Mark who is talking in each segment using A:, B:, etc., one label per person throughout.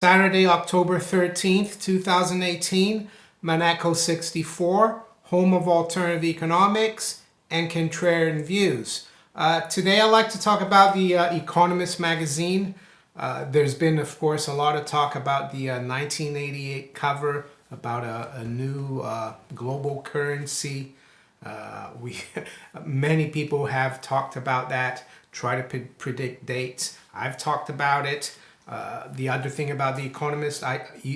A: Saturday, October 13th, 2018, Monaco 64, home of alternative economics and contrarian views. Today I'd like to talk about the Economist magazine. There's been, of course, a lot of talk about the 1988 cover, about a new global currency. Many people have talked about that, try to predict dates. I've talked about it. The other thing about The Economist,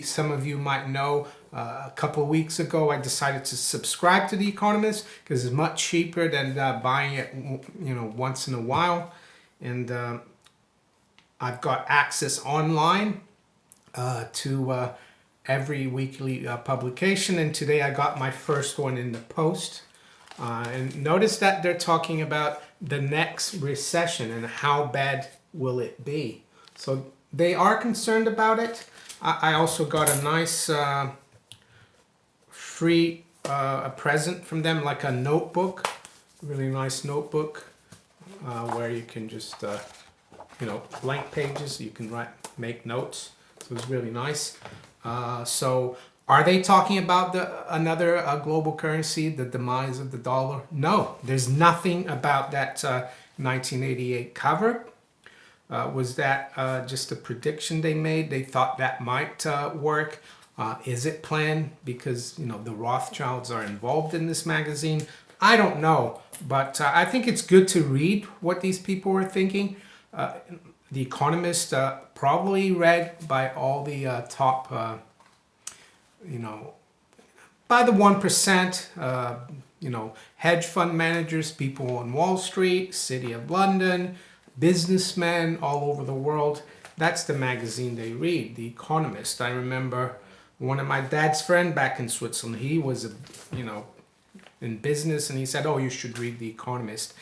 A: some of you might know, a couple of weeks ago I decided to subscribe to The Economist because it's much cheaper than buying it, once in a while. And I've got access online to every weekly publication, and today I got my first one in the post. And notice that they're talking about the next recession and how bad will it be. So they are concerned about it. I also got a nice free present from them, like a notebook, really nice notebook, where you can just, blank pages, you can make notes. So it's really nice. So are they talking about another global currency, the demise of the dollar? No, there's nothing about that 1988 cover. Was that just a prediction they made? They thought that might work. Is it planned because the Rothschilds are involved in this magazine? I don't know, but I think it's good to read what these people are thinking. The Economist, probably read by all the top, by the 1%, hedge fund managers, people on Wall Street, City of London, businessmen all over the world. That's the magazine they read, The Economist. I remember one of my dad's friend back in Switzerland, he was, in business, and he said, oh, you should read The Economist.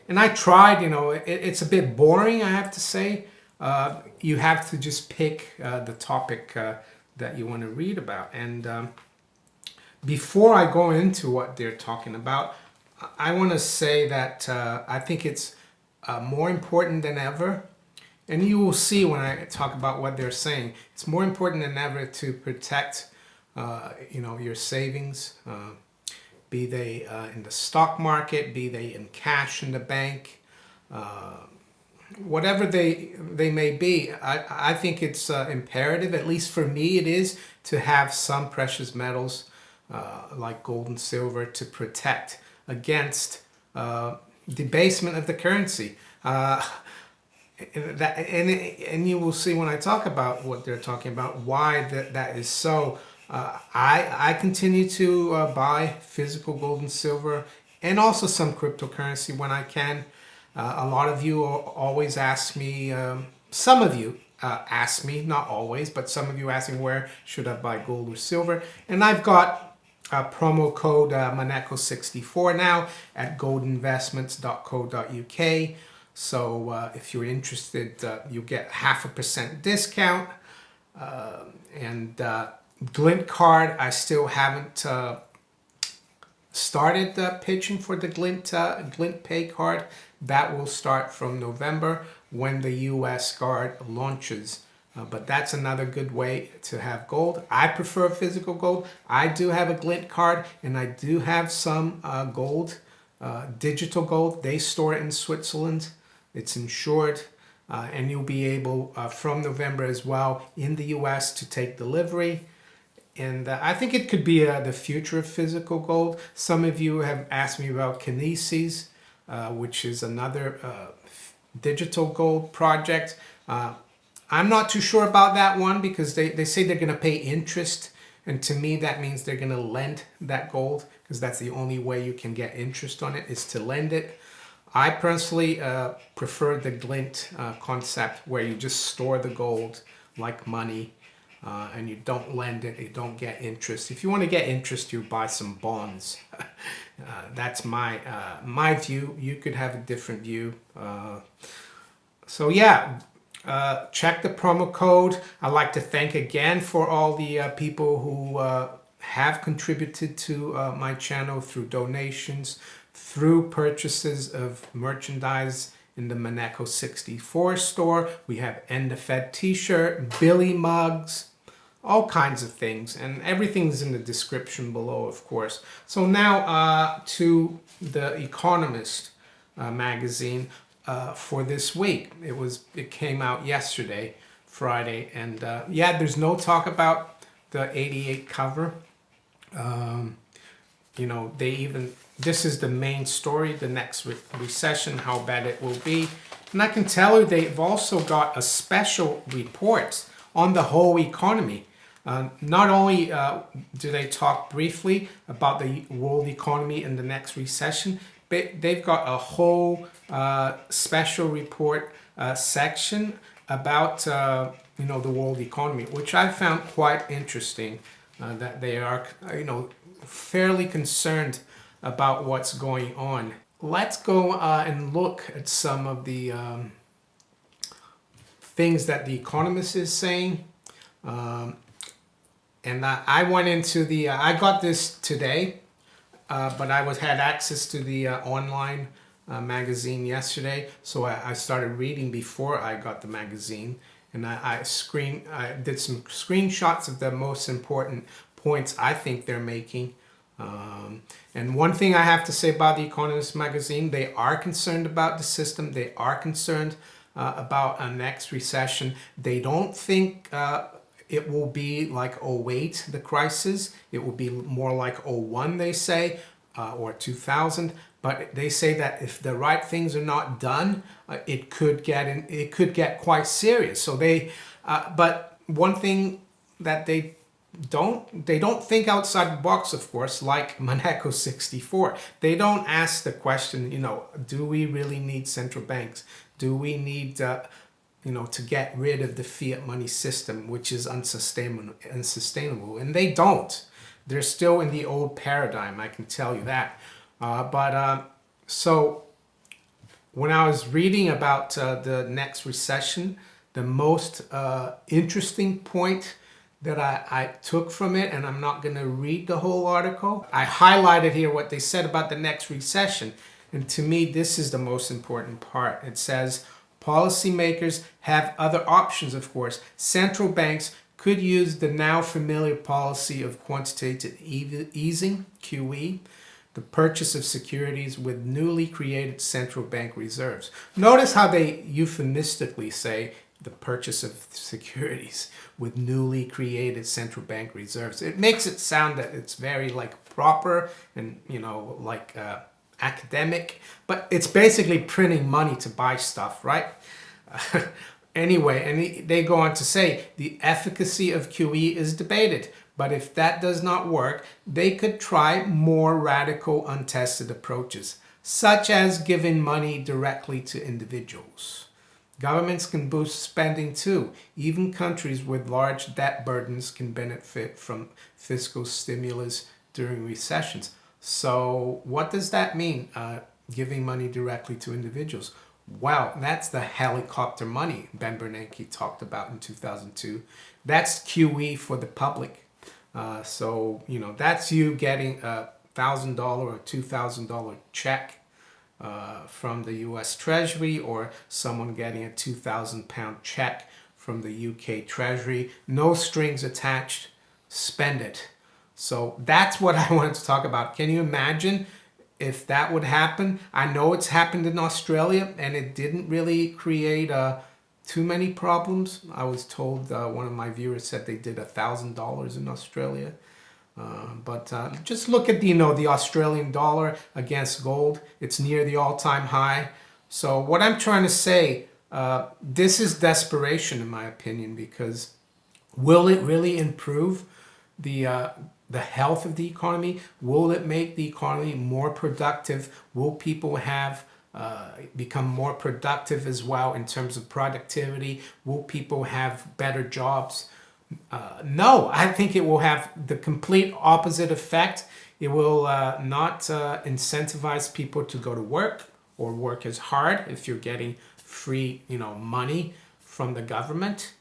A: And I tried, it's a bit boring, I have to say. You have to just pick the topic that you want to read about. And before I go into what they're talking about, I want to say that I think it's more important than ever, and you will see when I talk about what they're saying, it's more important than ever to protect your savings, be they in the stock market, be they in cash in the bank, whatever they may be. I think it's imperative, at least for me it is, to have some precious metals like gold and silver to protect against debasement of the currency. And you will see when I talk about what they're talking about, why that is so. I continue to buy physical gold and silver and also some cryptocurrency when I can. A lot of you always ask me, some of you ask me, not always, but some of you ask me where should I buy gold or silver. And I've got promo code Monaco64 now at goldinvestments.co.uk. So if you're interested, you get 0.5% discount. And Glint card, I still haven't started pitching for the Glint Pay card. That will start from November when the US card launches. But that's another good way to have gold. I prefer physical gold. I do have a Glint card, and I do have some gold, digital gold. They store it in Switzerland. It's insured, and you'll be able from November as well in the US to take delivery. And I think it could be the future of physical gold. Some of you have asked me about Kinesis, which is another digital gold project. I'm not too sure about that one because they say they're going to pay interest. And to me, that means they're going to lend that gold, because that's the only way you can get interest on it, is to lend it. I personally prefer the Glint concept, where you just store the gold like money, and you don't lend it, you don't get interest. If you want to get interest, you buy some bonds. That's my view. You could have a different view. So yeah. Check the promo code. I'd like to thank again for all the people who have contributed to my channel through donations, through purchases of merchandise in the Monaco 64 store. We have End the Fed t-shirt, Billy mugs, all kinds of things, and everything's in the description below, of course. So now to the Economist magazine for this week. It came out yesterday, Friday, and yeah, there's no talk about the 88 cover. You know, this is the main story, the next recession, how bad it will be. And I can tell you they've also got a special report on the whole economy. Not only do they talk briefly about the world economy in the next recession, but they've got a whole special report section about you know, the world economy, which I found quite interesting. That they are, you know, fairly concerned about what's going on. Let's go and look at some of the things that the Economist is saying. And I went into the, I got this today, but I had access to the online magazine yesterday. So I started reading before I got the magazine. And I did some screenshots of the most important points I think they're making. And one thing I have to say about the Economist magazine, they are concerned about the system. They are concerned about a next recession. They don't think it will be like '08, the crisis. It will be more like '01, they say, or 2000. But they say that if the right things are not done, it could get quite serious. So but one thing that they don't think outside the box, of course, like Monaco 64. They don't ask the question, you know, do we really need central banks? Do we need you know, to get rid of the fiat money system, which is unsustainable? And they don't. They're still in the old paradigm, I can tell you that. So when I was reading about the next recession, the most interesting point that I took from it, and I'm not going to read the whole article, I highlighted here what they said about the next recession. And to me, this is the most important part. It says, policymakers have other options, of course. Central banks could use the now familiar policy of quantitative easing, QE, the purchase of securities with newly created central bank reserves. Notice how they euphemistically say the purchase of securities with newly created central bank reserves. It makes it sound that it's very like proper and, you know, like academic, but it's basically printing money to buy stuff, right? Anyway, and they go on to say the efficacy of QE is debated, but if that does not work, they could try more radical, untested approaches, such as giving money directly to individuals. Governments can boost spending too. Even countries with large debt burdens can benefit from fiscal stimulus during recessions. So what does that mean, giving money directly to individuals? Well, that's the helicopter money Ben Bernanke talked about in 2002. That's QE for the public. So, you know, that's you getting a $1,000 or $2,000 check from the US Treasury, or someone getting a £2,000 check from the UK Treasury. No strings attached. Spend it. So that's what I wanted to talk about. Can you imagine if that would happen? I know it's happened in Australia and it didn't really create too many problems. I was told, one of my viewers said they did $1,000 in Australia. But just look at the Australian dollar against gold. It's near the all-time high. So what I'm trying to say, this is desperation in my opinion, because will it really improve the health of the economy? Will it make the economy more productive? Will people have become more productive as well in terms of productivity? Will people have better jobs? No, I think it will have the complete opposite effect. It will not incentivize people to go to work or work as hard if you're getting free, money from the government.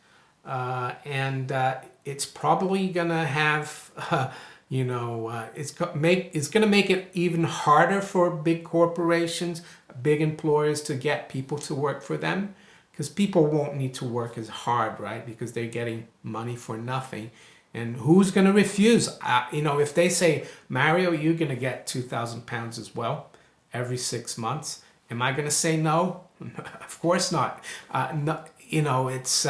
A: And it's probably going to have, It's going to make it even harder for big corporations, big employers to get people to work for them, because people won't need to work as hard, right? Because they're getting money for nothing. And who's going to refuse? If they say, Mario, you're going to get 2,000 pounds as well every 6 months, am I going to say no? Of course not. No, it's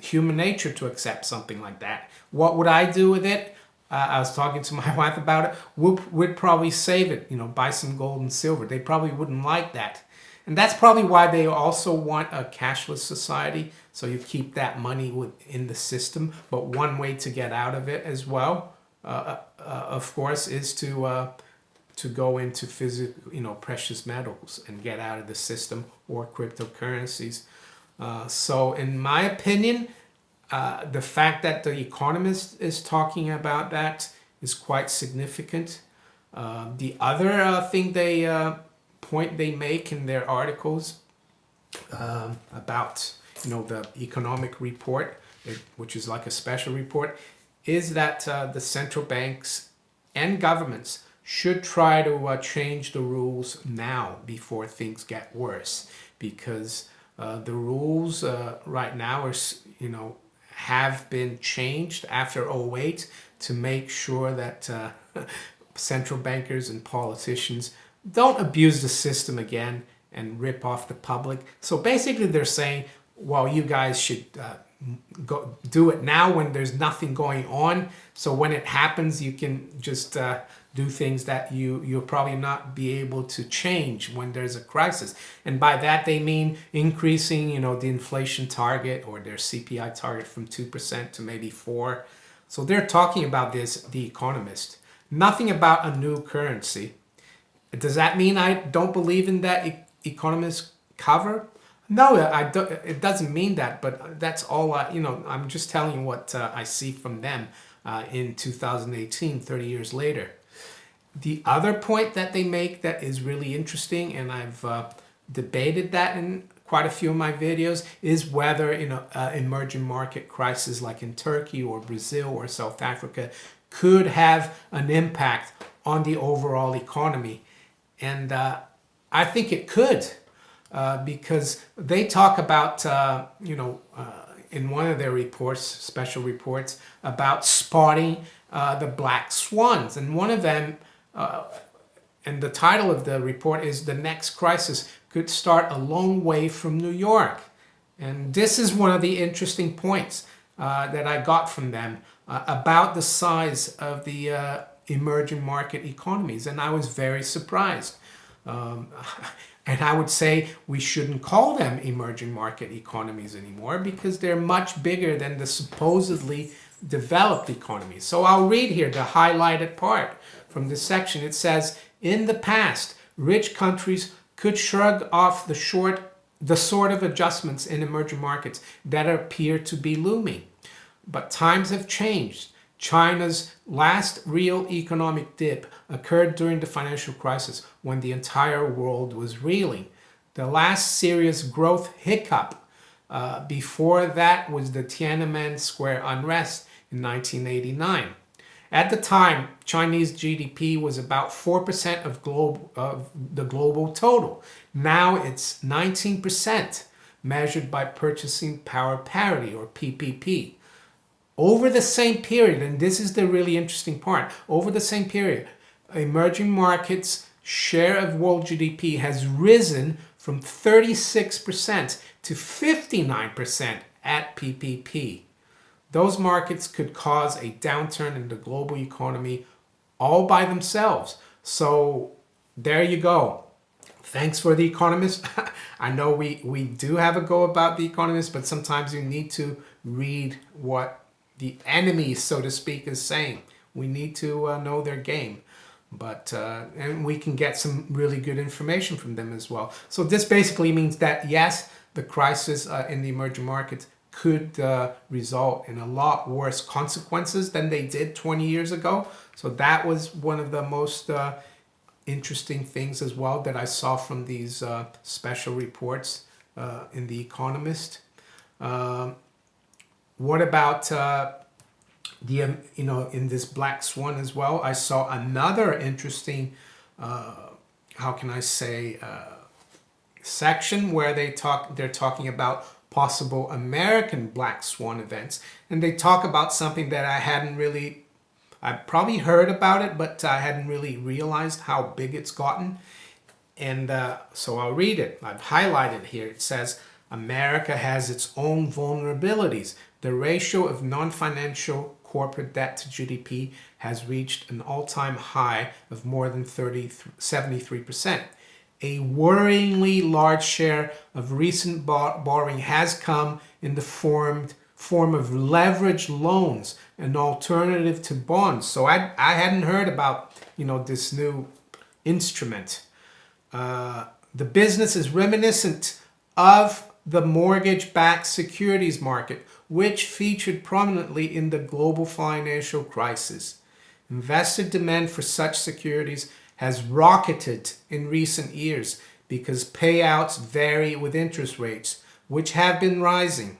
A: human nature to accept something like that. What would I do with it? I was talking to my wife about it. We'd probably save it, buy some gold and silver. They probably wouldn't like that. And that's probably why they also want a cashless society, so you keep that money within the system. But one way to get out of it as well, of course, is to go into physical, precious metals and get out of the system, or cryptocurrencies. So in my opinion, the fact that The Economist is talking about that is quite significant. The other point they make in their articles about the economic report, which is like a special report, is that the central banks and governments should try to change the rules now before things get worse, because the rules right now are have been changed after 2008 to make sure that central bankers and politicians don't abuse the system again and rip off the public. So basically they're saying, well, you guys should go do it now when there's nothing going on. So when it happens, you can just do things that you'll probably not be able to change when there's a crisis. And by that they mean increasing, the inflation target, or their CPI target, from 2% to maybe 4%. So they're talking about this, The Economist. Nothing about a new currency. Does that mean I don't believe in that Economist cover? No, I don't. It doesn't mean that, but that's all I'm just telling you what I see from them in 2018, 30 years later. The other point that they make that is really interesting, and I've debated that in quite a few of my videos, is whether emerging market crises like in Turkey or Brazil or South Africa could have an impact on the overall economy. And I think it could, because they talk about, in one of their reports, special reports, about spotting the black swans. And one of them, and the title of the report is "The Next Crisis Could Start a Long Way from New York." And this is one of the interesting points that I got from them about the size of the emerging market economies. And I was very surprised. And I would say we shouldn't call them emerging market economies anymore, because they're much bigger than the supposedly developed economies. So I'll read here the highlighted part from this section. It says, in the past, rich countries could shrug off the sort of adjustments in emerging markets that appear to be looming. But times have changed. China's last real economic dip occurred during the financial crisis, when the entire world was reeling. The last serious growth hiccup before that was the Tiananmen Square unrest in 1989. At the time, Chinese GDP was about 4% of the global total. Now it's 19%, measured by purchasing power parity, or PPP. Over the same period, and this is the really interesting part, over the same period, emerging markets' share of world GDP has risen from 36% to 59% at PPP. Those markets could cause a downturn in the global economy all by themselves. So there you go. Thanks for The Economist. I know we do have a go about The Economist, but sometimes you need to read what the enemy, so to speak, is saying. We need to know their game. But and we can get some really good information from them as well. So this basically means that, yes, the crisis in the emerging markets could result in a lot worse consequences than they did 20 years ago. So that was one of the most interesting things as well that I saw from these special reports in The Economist. What about in this black swan as well, I saw another interesting, how can I say, section where they're talking about possible American black swan events, and they talk about something that I probably heard about it, but I hadn't really realized how big it's gotten. And so I'll read it. I've highlighted here. It says, America has its own vulnerabilities. The ratio of non-financial corporate debt to GDP has reached an all-time high of more than 73%. A worryingly large share of recent borrowing has come in the form of leveraged loans, an alternative to bonds. So I hadn't heard about this new instrument. The business is reminiscent of the mortgage-backed securities market, which featured prominently in the global financial crisis. Investor demand for such securities has rocketed in recent years because payouts vary with interest rates, which have been rising.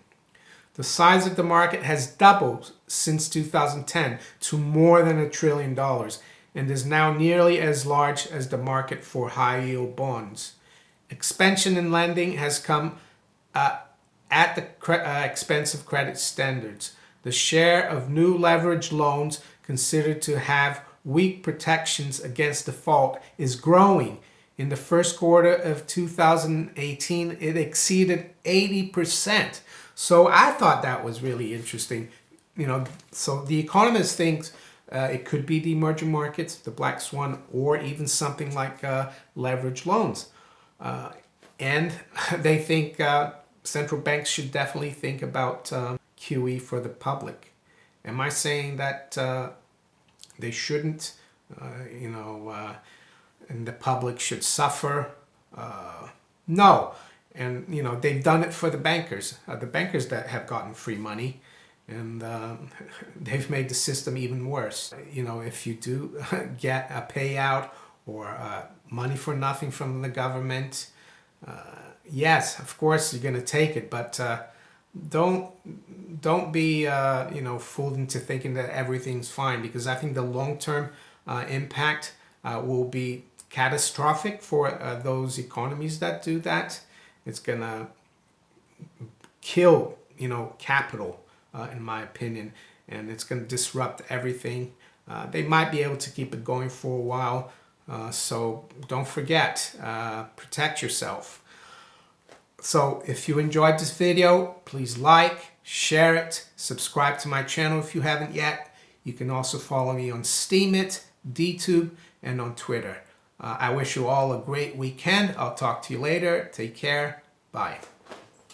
A: The size of the market has doubled since 2010 to more than $1 trillion and is now nearly as large as the market for high-yield bonds. Expansion in lending has come at the expense of credit standards. The share of new leveraged loans considered to have weak protections against default is growing. In the first quarter of 2018, it exceeded 80%. So I thought that was really interesting. So The Economist thinks it could be the emerging markets, the black swan, or even something like leveraged loans. And they think central banks should definitely think about QE for the public. Am I saying that they shouldn't, and the public should suffer? No. And, they've done it for the bankers that have gotten free money. And they've made the system even worse. If you do get a payout or money for nothing from the government, yes, of course you're going to take it, but don't be fooled into thinking that everything's fine, because I think the long-term impact will be catastrophic for those economies that do that. It's going to kill, capital. In my opinion, and it's going to disrupt everything. They might be able to keep it going for a while, so don't forget, protect yourself. So if you enjoyed this video, please like, share it, subscribe to my channel if you haven't yet. You can also follow me on Steemit, DTube, and on Twitter. I wish you all a great weekend. I'll talk to you later. Take care. Bye.